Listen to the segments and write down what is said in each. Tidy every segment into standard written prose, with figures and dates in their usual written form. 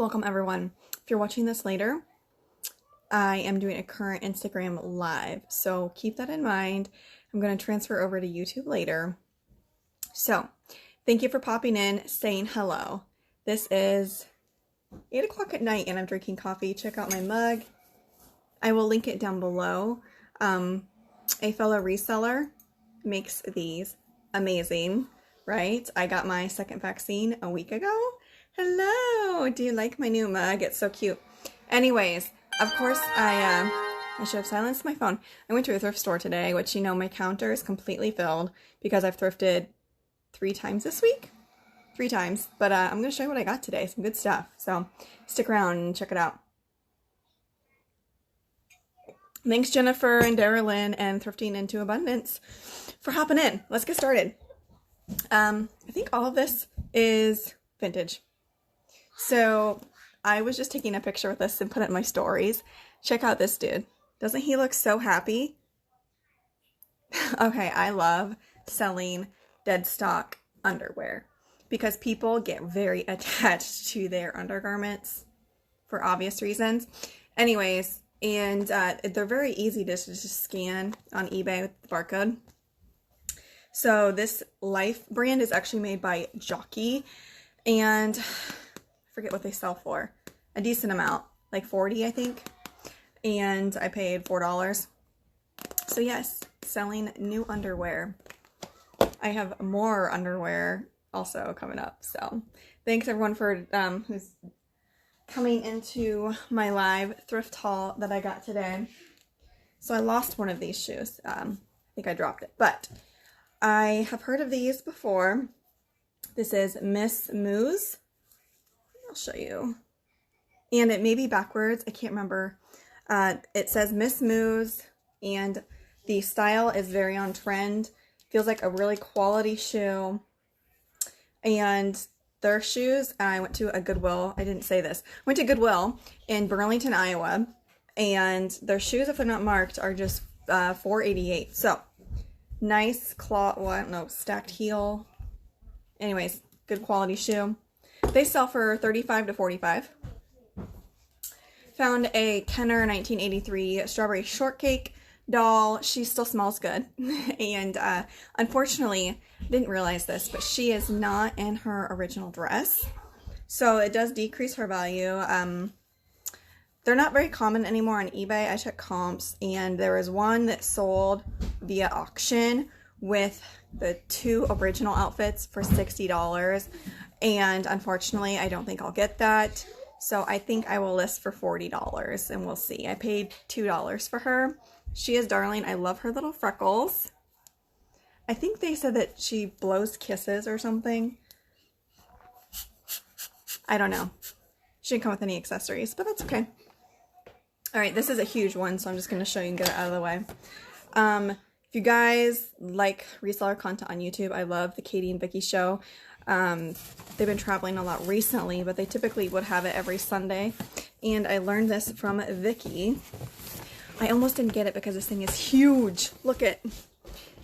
Welcome everyone. If you're watching this later, I am doing a current Instagram live, so keep that in mind. I'm going to transfer over to YouTube later. So, thank you for popping in, saying hello. This is 8 o'clock at night and I'm drinking coffee. Check out my mug. I will link it down below. A fellow reseller makes these amazing, right? I got my second vaccine a week ago. Hello! Do you like my new mug? It's so cute. Anyways, of course, I should have silenced my phone. I went to a thrift store today, which, you know, my counter is completely filled because I've thrifted 3 times this week. 3 times. But I'm going to show you what I got today. Some good stuff. So stick around and check it out. Thanks, Jennifer and Darylyn and Thrifting into Abundance for hopping in. Let's get started. I think all of this is vintage. So I was just taking a picture with this and put it in my stories. Check out this dude. Doesn't he look so happy? Okay, I love selling dead stock underwear because people get very attached to their undergarments for obvious reasons. Anyways, and they're very easy to just scan on eBay with the barcode. So this Life brand is actually made by Jockey, and I forget what they sell for. A decent amount, like 40 I think. And I paid $4. So yes, selling new underwear. I have more underwear also coming up. So thanks everyone for who's coming into my live thrift haul that I got today. So I lost one of these shoes. I think I dropped it, but I have heard of these before. This is Miss Moo's. I'll show you. And it may be backwards. I can't remember. It says Miss Moo's, and the style is very on trend. Feels like a really quality shoe. And their shoes, I went to a Goodwill. I didn't say this. Went to Goodwill in Burlington, Iowa. And their shoes, if they're not marked, are just $4.88. So, nice cloth, well, I don't know, stacked heel. Anyways, good quality shoe. They sell for $35 to $45. Found a Kenner 1983 strawberry shortcake doll. She still smells good. And unfortunately, didn't realize this, but she is not in her original dress. So it does decrease her value. They're not very common anymore on eBay. I checked comps, and there was one that sold via auction with the 2 original outfits for $60. And unfortunately, I don't think I'll get that. So I think I will list for $40 and we'll see. I paid $2 for her. She is darling. I love her little freckles. I think they said that she blows kisses or something. I don't know. She didn't come with any accessories, but that's okay. All right, this is a huge one, so I'm just going to show you and get it out of the way. If you guys like reseller content on YouTube, I love the Katie and Vicky show. They've been traveling a lot recently, but they typically would have it every Sunday. And I learned this from Vicky. I almost didn't get it because this thing is huge. Look it.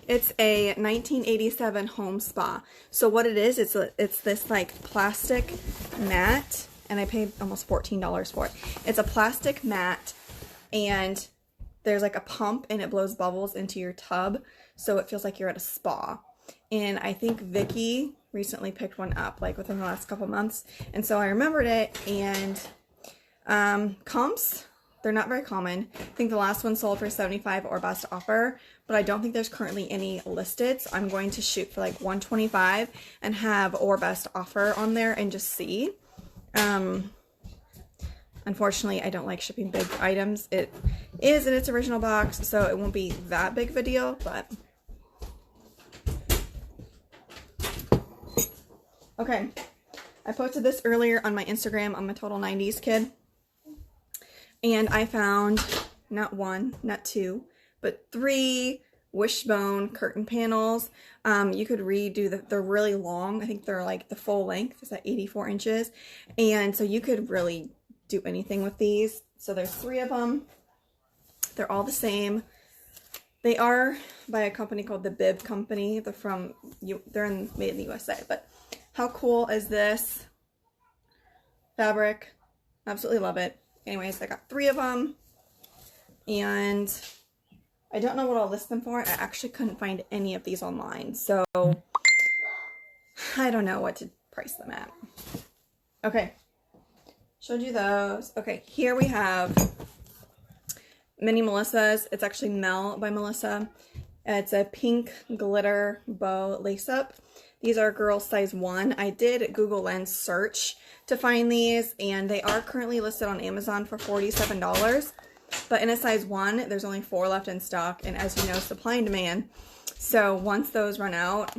It's a 1987 home spa. So what it is, it's this like plastic mat, and I paid almost $14 for it. It's a plastic mat, and there's like a pump, and it blows bubbles into your tub, so it feels like you're at a spa. And I think Vicky recently picked one up, like within the last couple months, and so I remembered it. And comps, they're not very common. I think the last one sold for $75 or best offer, but I don't think there's currently any listed, so I'm going to shoot for like $125 and have or best offer on there and just see. Unfortunately, I don't like shipping big items. It is in its original box, so it won't be that big of a deal, but okay. I posted this earlier on my Instagram. I'm a total 90s kid. And I found not 1, not 2, but 3 Wishbone curtain panels. You could redo they're really long. I think they're like the full length. It's at 84 inches. And so you could really do anything with these. So there's 3 of them. They're all the same. They are by a company called the Bib Company. They're made in the USA. But how cool is this fabric? Absolutely love it. Anyways, I got 3 of them. And I don't know what I'll list them for. I actually couldn't find any of these online. So I don't know what to price them at. Okay. Showed you those. Okay, here we have Mini Melissa's. It's actually Mel by Melissa. It's a pink glitter bow lace up. These are girl size 1. I did Google Lens search to find these, and they are currently listed on Amazon for $47. But in a size 1, there's only 4 left in stock, and as you know, supply and demand. So once those run out,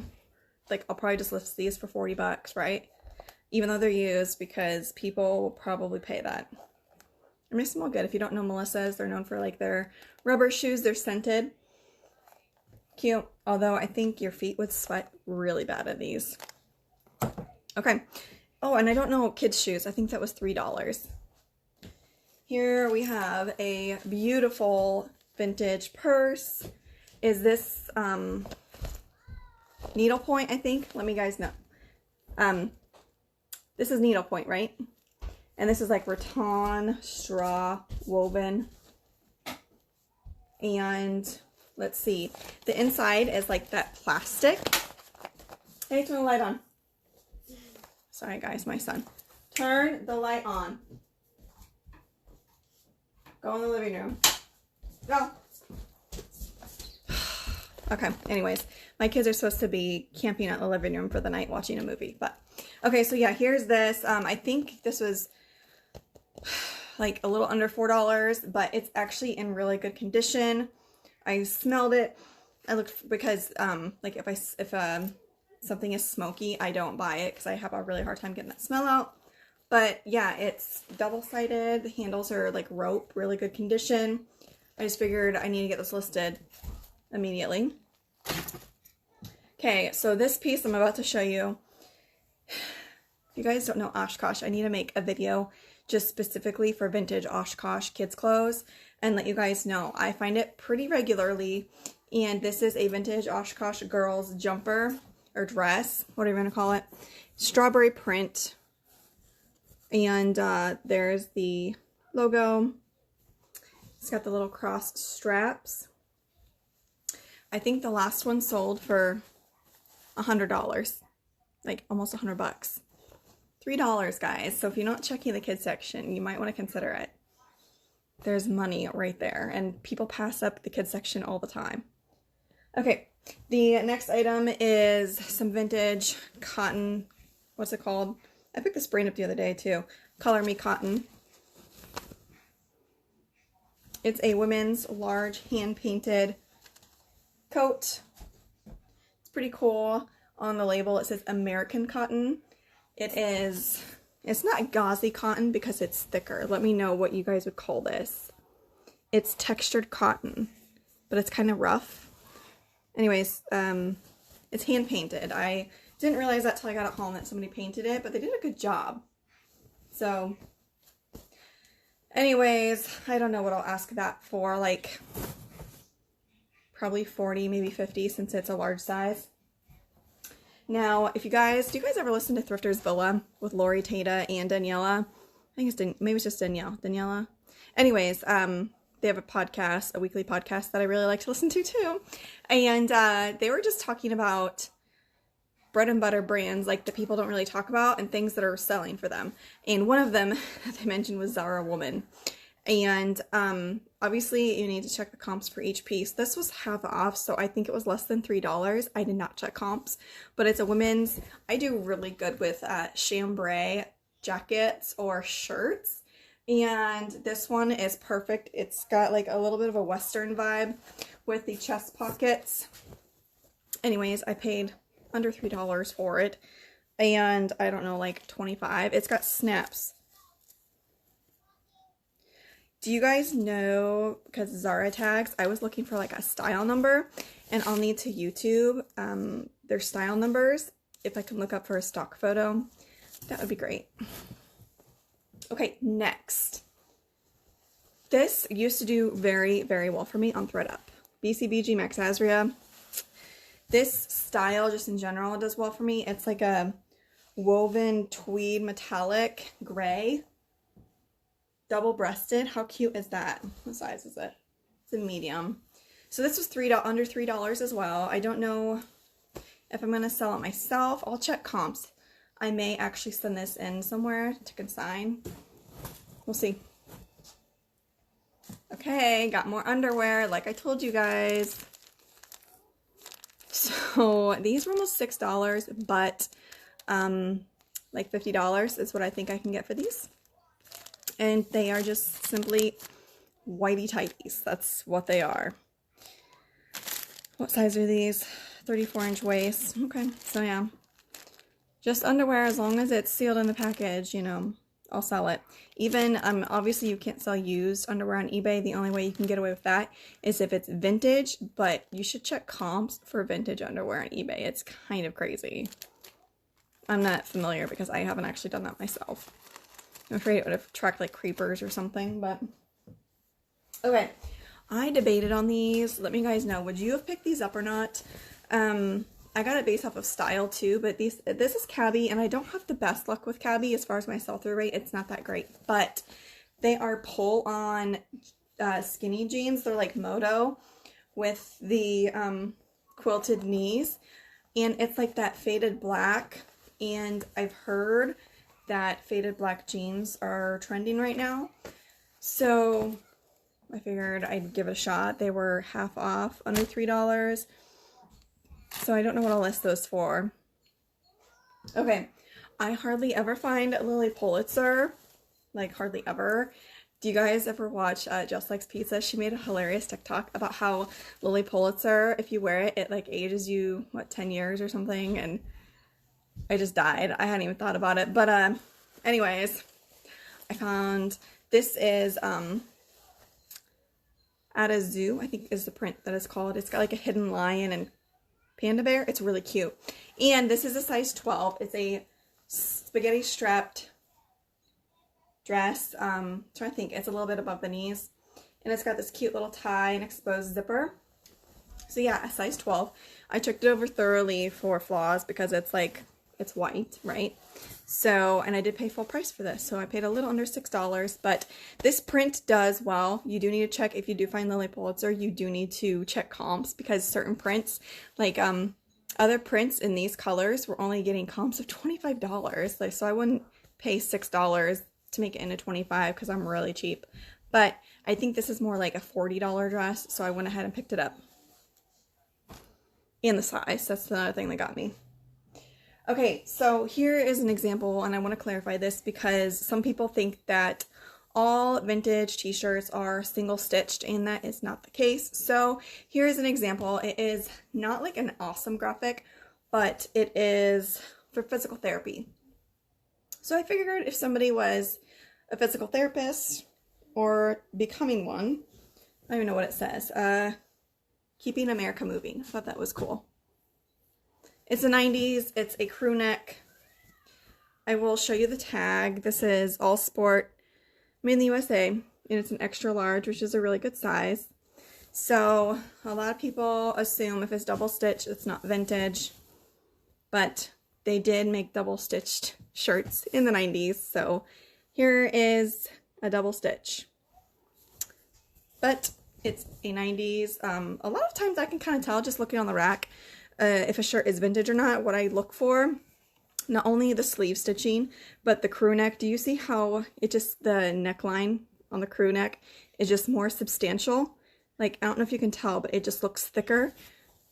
like, I'll probably just list these for 40 bucks, right? Even though they're used, because people will probably pay that. It makes them all good. If you don't know Melissa's, they're known for, like, their rubber shoes. They're scented. Cute. Although I think your feet would sweat really bad in these. Okay. Oh, and I don't know kids' shoes. I think that was $3. Here we have a beautiful vintage purse. Is this needlepoint, I think? Let me guys know. This is needlepoint, right? And this is like rattan straw woven. And let's see. The inside is like that plastic. Hey, turn the light on. Sorry guys, my son. Turn the light on. Go in the living room. Go. Okay, anyways. My kids are supposed to be camping out in the living room for the night watching a movie. But, okay, so yeah, here's this. I think this was like a little under $4, but it's actually in really good condition. I smelled it. I looked, because like if something is smoky, I don't buy it because I have a really hard time getting that smell out. But yeah, it's double-sided. The handles are like rope, really good condition. I just figured I need to get this listed immediately. Okay, so this piece I'm about to show you, if you guys don't know Oshkosh, I need to make a video just specifically for vintage Oshkosh kids clothes and let you guys know. I find it pretty regularly, and this is a vintage Oshkosh girls jumper or dress, whatever you want to call it. Strawberry print. And there's the logo. It's got the little cross straps. I think the last one sold for $100, like almost 100 bucks. $3, guys. So if you're not checking the kids section, you might want to consider it. There's money right there, and people pass up the kids section all the time. Okay, the next item is some vintage cotton. What's it called? I picked this brand up the other day too. Color Me Cotton. It's a women's large hand-painted coat. It's pretty cool. On the label it says American cotton. It's not gauzy cotton because it's thicker. Let me know what you guys would call this. It's textured cotton, but it's kind of rough. Anyways, it's hand-painted. I didn't realize that till I got it home that somebody painted it, but they did a good job. So, anyways, I don't know what I'll ask that for, like, probably 40, maybe 50, since it's a large size. Now, do you guys ever listen to Thrifter's Villa with Lori Tata and Daniela? I think maybe it's just Daniela. Anyways, they have a podcast, a weekly podcast that I really like to listen to too. And they were just talking about bread and butter brands like that people don't really talk about and things that are selling for them. And one of them that they mentioned was Zara Woman. And obviously you need to check the comps for each piece. This was half off, so I think it was less than $3. I did not check comps, but it's a women's. I do really good with chambray jackets or shirts, and this one is perfect. It's got like a little bit of a Western vibe with the chest pockets. Anyways, I paid under $3 for it, and I don't know, like 25. It's got snaps. Do you guys know, because Zara tags, I was looking for like a style number, and I'll need to YouTube their style numbers. If I can look up for a stock photo, that would be great. Okay, next. This used to do very, very well for me on ThredUp. BCBG Max Azria. This style, just in general, does well for me. It's like a woven tweed metallic gray. double-breasted. How cute is that? What size is it? It's a medium. So this was under $3 as well. I don't know if I'm going to sell it myself. I'll check comps. I may actually send this in somewhere to consign. We'll see. Okay, got more underwear like I told you guys. So these were almost $6, but like $50 is what I think I can get for these. And they are just simply whitey tighties. That's what they are. What size are these? 34-inch waist. Okay, so yeah. Just underwear, as long as it's sealed in the package, you know, I'll sell it. Even, obviously you can't sell used underwear on eBay. The only way you can get away with that is if it's vintage, but you should check comps for vintage underwear on eBay. It's kind of crazy. I'm not familiar because I haven't actually done that myself. I'm afraid it would have tracked like creepers or something, but okay. I debated on these. Let me guys know, would you have picked these up or not? I got it based off of style too, but this is Cabby, and I don't have the best luck with Cabby as far as my sell-through rate. It's not that great, but they are pull-on skinny jeans. They're like moto with the quilted knees, and it's like that faded black, and I've heard that faded black jeans are trending right now, so I figured I'd give it a shot. They were half off, under $3. So I don't know what I'll list those for. Okay, I hardly ever find Lily Pulitzer, like hardly ever. Do you guys ever watch Just Likes Pizza? She made a hilarious TikTok about how Lily Pulitzer, if you wear it, it like ages you, what, 10 years or something, and I just died. I hadn't even thought about it, but anyways, I found, this is At a Zoo, I think is the print that it's called. It's got like a hidden lion and panda bear. It's really cute. And this is a size 12. It's a spaghetti strapped dress. Trying to think, it's a little bit above the knees. And it's got this cute little tie and exposed zipper. So yeah, a size 12. I checked it over thoroughly for flaws because it's like, it's white, right? So, and I did pay full price for this. So I paid a little under $6, but this print does well. You do need to check, if you do find Lily Pulitzer, you do need to check comps, because certain prints, like other prints in these colors, were only getting comps of $25. Like, so I wouldn't pay $6 to make it into $25 because I'm really cheap. But I think this is more like a $40 dress, so I went ahead and picked it up. And the size, that's another thing that got me. Okay, so here is an example, and I want to clarify this because some people think that all vintage t-shirts are single stitched, and that is not the case. So here is an example. It is not like an awesome graphic, but it is for physical therapy. So I figured if somebody was a physical therapist or becoming one, I don't even know what it says, Keeping America Moving. I thought that was cool. It's a 90s, it's a crew neck. I will show you the tag. This is all sport, made in the USA, and it's an extra large, which is a really good size. So a lot of people assume if it's double stitched, it's not vintage, but they did make double stitched shirts in the 90s. So here is a double stitch, but it's a 90s. A lot of times I can kind of tell just looking on the rack if a shirt is vintage or not. What I look for, not only the sleeve stitching, but the crew neck. Do you see how it just, the neckline on the crew neck is just more substantial? Like, I don't know if you can tell, but it just looks thicker,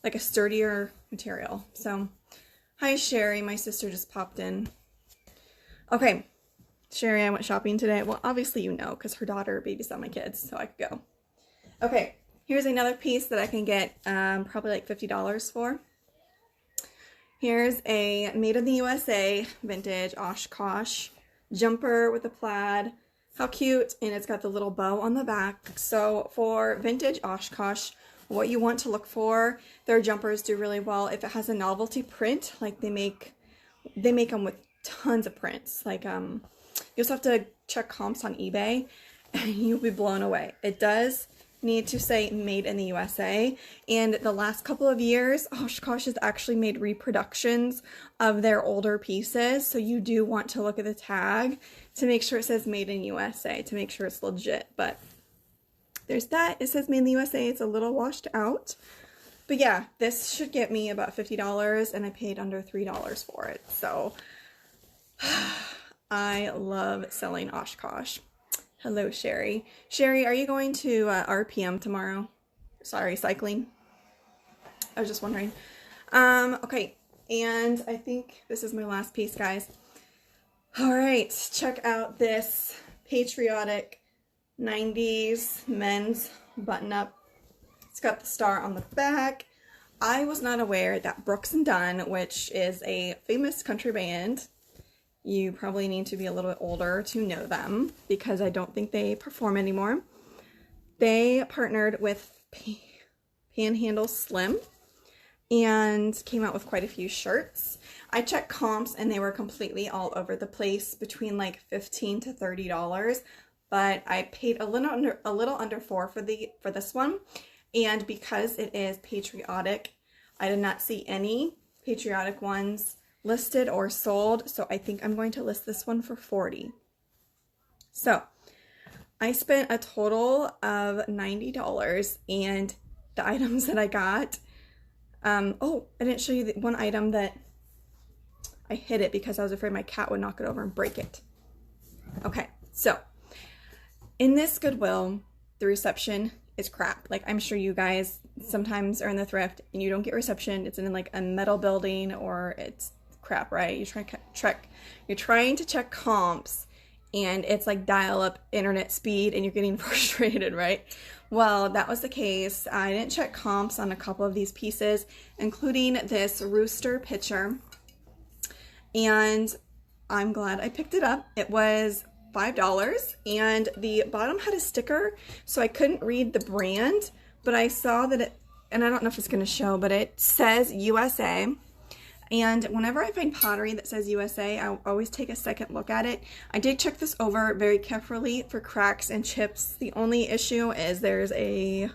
like a sturdier material. So, hi Sherry, my sister just popped in. Okay, Sherry, I went shopping today. Well, obviously you know, because her daughter babysat my kids, so I could go. Okay, here's another piece that I can get probably like $50 for. Here's a made in the USA vintage Oshkosh jumper with a plaid. How cute, and it's got the little bow on the back. So for vintage Oshkosh, what you want to look for, their jumpers do really well if it has a novelty print. Like they make them with tons of prints. Like you just have to check comps on eBay and you'll be blown away. It does need to say made in the USA. And the last couple of years, Oshkosh has actually made reproductions of their older pieces. So you do want to look at the tag to make sure it says made in USA, to make sure it's legit. But there's that. It says made in the USA. It's a little washed out. But yeah, this should get me about $50, and I paid under $3 for it. So I love selling Oshkosh. Hello, Sherry. Sherry, are you going to RPM tomorrow? Sorry, cycling. I was just wondering. Okay, and I think this is my last piece, guys. All right, check out this patriotic 90s men's button-up. It's got the star on the back. I was not aware that Brooks and Dunn, which is a famous country band, you probably need to be a little bit older to know them because I don't think they perform anymore. They partnered with Panhandle Slim and came out with quite a few shirts. I checked comps and they were completely all over the place, between like $15 to $30, but I paid a little under $4 for this one. And because it is patriotic, I did not see any patriotic ones listed or sold, so I think I'm going to list this one for $40. So I spent a total of $90, and the items that I got, oh, I didn't show you the one item that I hid it because I was afraid my cat would knock it over and break it. Okay, so in this Goodwill, the reception is crap. Like, I'm sure you guys sometimes are in the thrift and you don't get reception. It's in like a metal building, or it's crap, right? You're trying to check comps and it's like dial-up internet speed and you're getting frustrated, right? Well, that was the case. I didn't check comps on a couple of these pieces, including this rooster picture, and I'm glad I picked it up. It was $5, and the bottom had a sticker, so I couldn't read the brand, but I saw that it, and I don't know if it's going to show, but it says USA. And whenever I find pottery that says USA, I always take a second look at it. I did check this over very carefully for cracks and chips. The only issue is is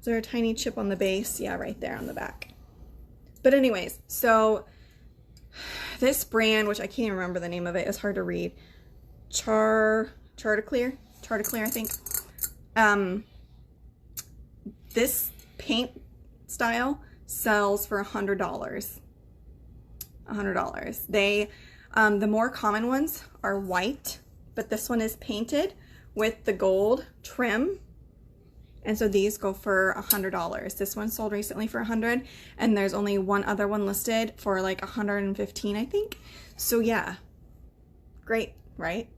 there a tiny chip on the base? Yeah, right there on the back. But anyways, so this brand, which I can't even remember the name of it, it's hard to read. Charticleer, I think. This paint style sells for $100. They, the more common ones are white, but this one is painted with the gold trim. And so these go for $100. This one sold recently for $100, and there's only one other one listed for like $115, I think. So yeah, great, right?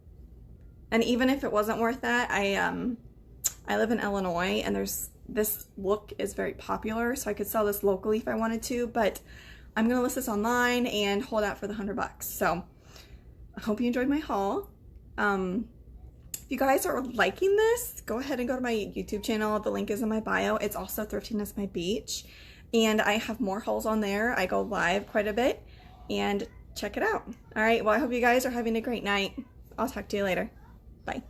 And even if it wasn't worth that, I live in Illinois, and this look is very popular, so I could sell this locally if I wanted to, but I'm gonna list this online and hold out for the $100. So I hope you enjoyed my haul. If you guys are liking this, go ahead and go to my YouTube channel. The link is in my bio. It's also Thrifting is My Beach, and I have more hauls on there. I go live quite a bit, and check it out. All right, well, I hope you guys are having a great night. I'll talk to you later. Bye.